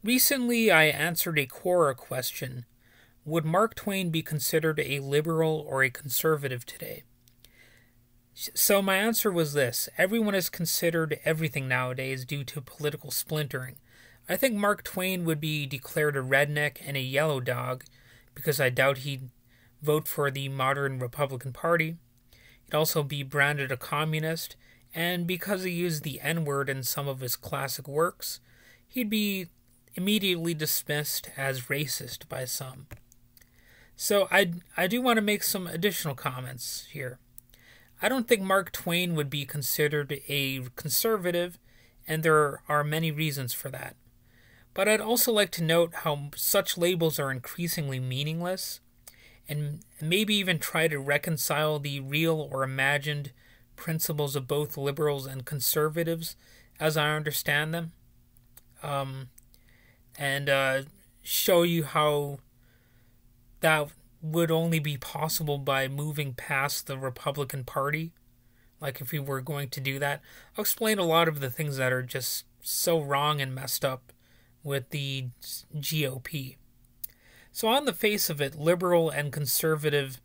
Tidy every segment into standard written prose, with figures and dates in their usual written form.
Recently, I answered a Quora question. Would Mark Twain be considered a liberal or a conservative today? So my answer was this. Everyone is considered everything nowadays due to political splintering. I think Mark Twain would be declared a redneck and a yellow dog because I doubt he'd vote for the modern Republican Party. He'd also be branded a communist, and because he used the N-word in some of his classic works, he'd be immediately dismissed as racist by some. So I do want to make some additional comments here. I don't think Mark Twain would be considered a conservative, and there are many reasons for that. But I'd also like to note how such labels are increasingly meaningless, and maybe even try to reconcile the real or imagined principles of both liberals and conservatives as I understand them, and show you how that would only be possible by moving past the Republican Party. Like if we were going to do that, I'll explain a lot of the things that are just so wrong and messed up with the GOP. So on the face of it, liberal and conservative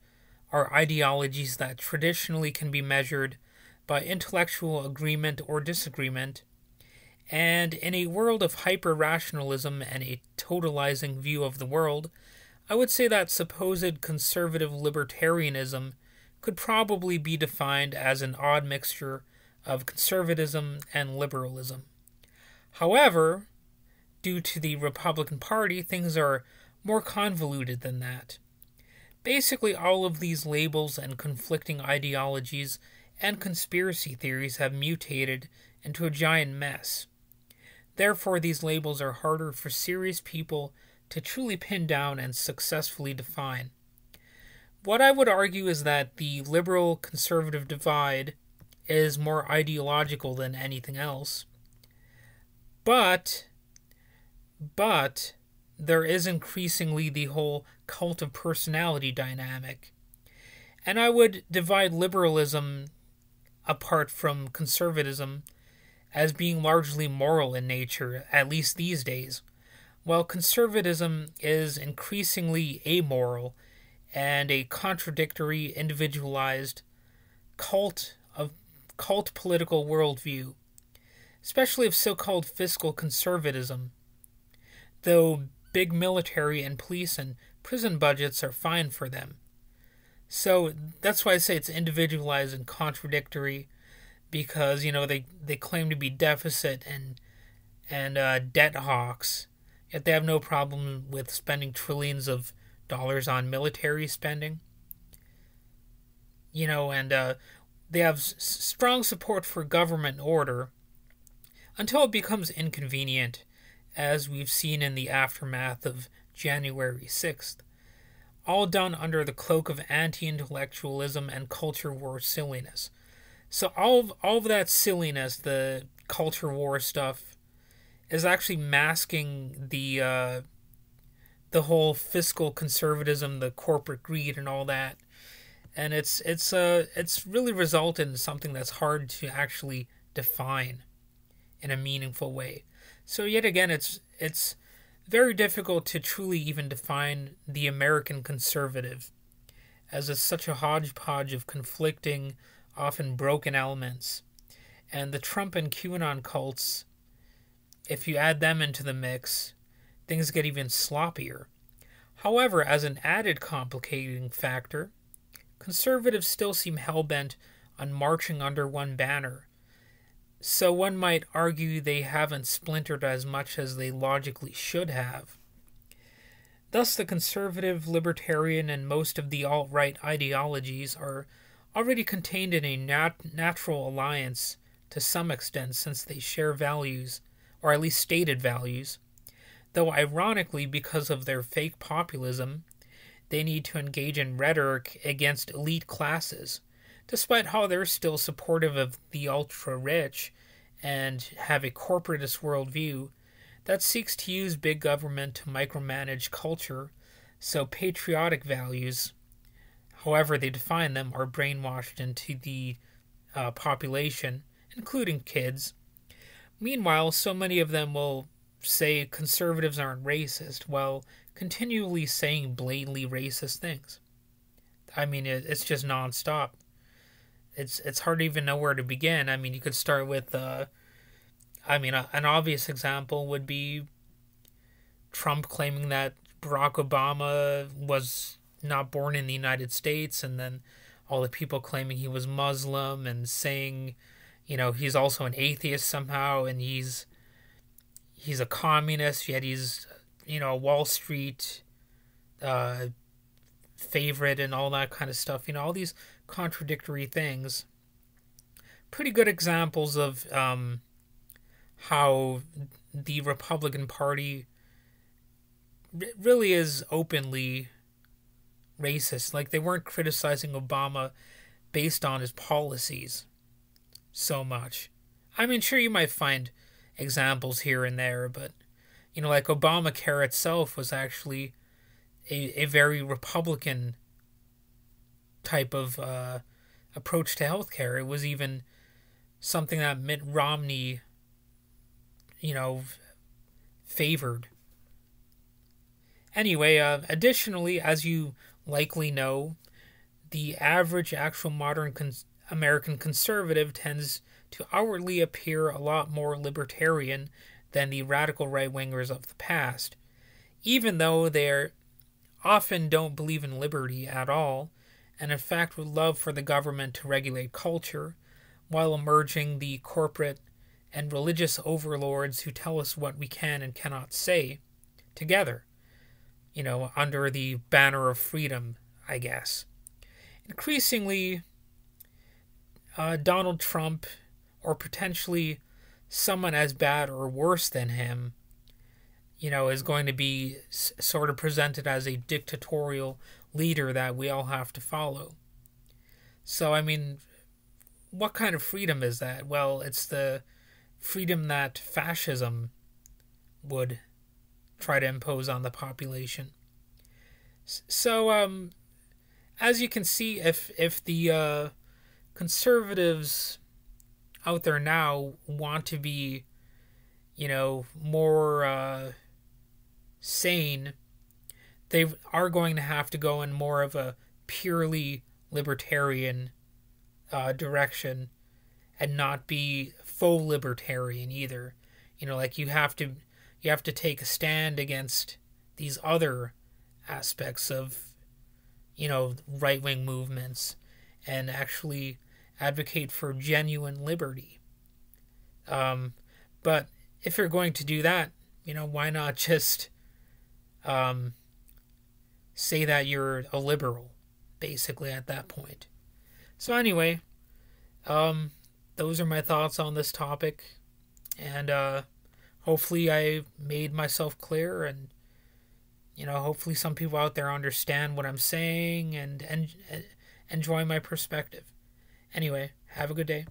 are ideologies that traditionally can be measured by intellectual agreement or disagreement, and in a world of hyper-rationalism and a totalizing view of the world, I would say that supposed conservative libertarianism could probably be defined as an odd mixture of conservatism and liberalism. However, due to the Republican Party, things are more convoluted than that. Basically, all of these labels and conflicting ideologies and conspiracy theories have mutated into a giant mess. Therefore, these labels are harder for serious people to truly pin down and successfully define. What I would argue is that the liberal-conservative divide is more ideological than anything else. But there is increasingly the whole cult of personality dynamic. And I would divide liberalism apart from conservatism as being largely moral in nature, at least these days, while conservatism is increasingly amoral and a contradictory, individualized cult political worldview, especially of so-called fiscal conservatism, though big military and police and prison budgets are fine for them. So that's why I say it's individualized and contradictory, because they claim to be deficit and debt hawks, yet they have no problem with spending trillions of dollars on military spending. And they have strong support for government order until it becomes inconvenient, as we've seen in the aftermath of January 6th, all done under the cloak of anti-intellectualism and culture war silliness. So all of that silliness, the culture war stuff, is actually masking the whole fiscal conservatism, the corporate greed, and all that, and it's really resulted in something that's hard to actually define in a meaningful way. So yet again, it's very difficult to truly even define the American conservative, as it's such a hodgepodge of conflicting, often broken elements. And the Trump and QAnon cults, if you add them into the mix, things get even sloppier. However, as an added complicating factor, conservatives still seem hell-bent on marching under one banner. So one might argue they haven't splintered as much as they logically should have. Thus, the conservative, libertarian, and most of the alt-right ideologies are already contained in a natural alliance to some extent, since they share values, or at least stated values, though ironically, because of their fake populism, they need to engage in rhetoric against elite classes, despite how they're still supportive of the ultra-rich and have a corporatist worldview that seeks to use big government to micromanage culture, so patriotic values, however they define them, are brainwashed into the population, including kids. Meanwhile, so many of them will say conservatives aren't racist while continually saying blatantly racist things. I mean, it's just nonstop. It's hard to even know where to begin. I mean, you could start with, an obvious example would be Trump claiming that Barack Obama was not born in the United States, and then all the people claiming he was Muslim and saying, he's also an atheist somehow, and he's a communist, yet he's, a Wall Street favorite and all that kind of stuff. All these contradictory things. Pretty good examples of how the Republican Party really is openly racist. Like, they weren't criticizing Obama based on his policies so much. I mean, sure, you might find examples here and there, but, like Obamacare itself was actually a very Republican type of approach to healthcare. It was even something that Mitt Romney, favored. Anyway, additionally, as you likely know, the average actual modern American conservative tends to outwardly appear a lot more libertarian than the radical right-wingers of the past, even though they often don't believe in liberty at all, and in fact would love for the government to regulate culture, while emerging the corporate and religious overlords who tell us what we can and cannot say, together, under the banner of freedom, I guess. Increasingly, Donald Trump, or potentially someone as bad or worse than him, is going to be sort of presented as a dictatorial leader that we all have to follow. So, I mean, what kind of freedom is that? Well, it's the freedom that fascism would try to impose on the population. So, as you can see, if the conservatives out there now want to be, more sane, they are going to have to go in more of a purely libertarian direction, and not be faux libertarian either. Like you have to take a stand against these other aspects of, right-wing movements, and actually advocate for genuine liberty. But if you're going to do that, why not just say that you're a liberal, basically, at that point. So anyway, those are my thoughts on this topic, and hopefully I made myself clear, and hopefully some people out there understand what I'm saying and enjoy my perspective. Anyway, have a good day.